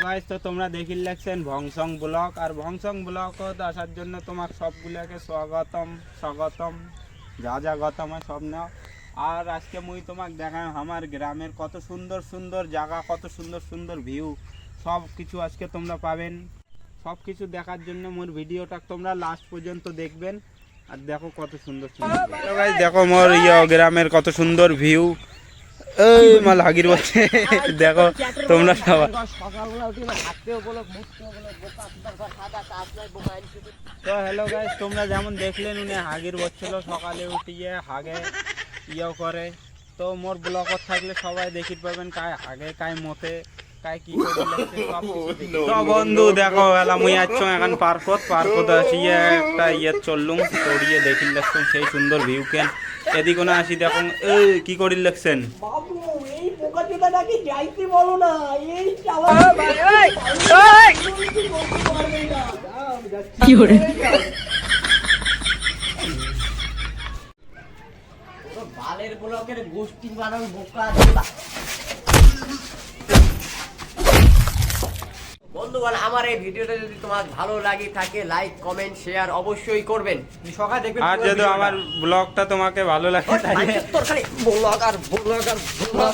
Guys, তো তোমরা দেখি লাগছেন ভংসং ব্লগ। আর ভংসং ব্লগত আসার জন্য তোমার সবগুলোকে স্বাগতম স্বাগতম, যা যা গতম হয় সব নাও। আর আজকে মুই তোমাক দেখাম আমার গ্রামের কত সুন্দর সুন্দর জায়গা, কত সুন্দর সুন্দর ভিউ, সব কিছু আজকে তোমরা পাবেন। সব কিছু দেখার জন্য মোর ভিডিওটা তোমরা লাস্ট পর্যন্ত দেখবেন। আর দেখো কত সুন্দর সুন্দর গাইস, দেখো মোর গ্রামের কত সুন্দর ভিউ। এই মাল হাগির বলছে দেখো তোমরা সবাই। তো হ্যালো গাইস, তোমরা যেমন দেখলেন উনি হাগির বলছিল, সকালে উঠিয়ে হাগে করে। তো মোর ব্লগত থাকলে সবাই দেখি পাবেন কায় হাগে কায় মতে কায় কি করে লাগছে সব কিছু। তো বন্ধু দেখো এলা মুই আছো এখন পার্কত আসি একটা চললুম পড়িয়ে দেখি লাগছেন সেই সুন্দর ভিউ কেন। এদিকে না আসি দেখো এই কি করি লাগছেন বাবু, এই পোকাচোদাটাকে যাইতে বলো না, এই চালা কি করে বালের ব্লকের গোষ্ঠী বানানো বোকা। বন্ধুগণ, আমার এই ভিডিওটা যদি তোমার ভালো লাগে থাকে, লাইক কমেন্ট শেয়ার অবশ্যই করবেন। সকালে দেখবেন। আর যদি আমার ব্লগটা তোমাকে ভালো লাগে তাহলে তোর খালি ব্লগ আর ব্লগ আর ব্লগ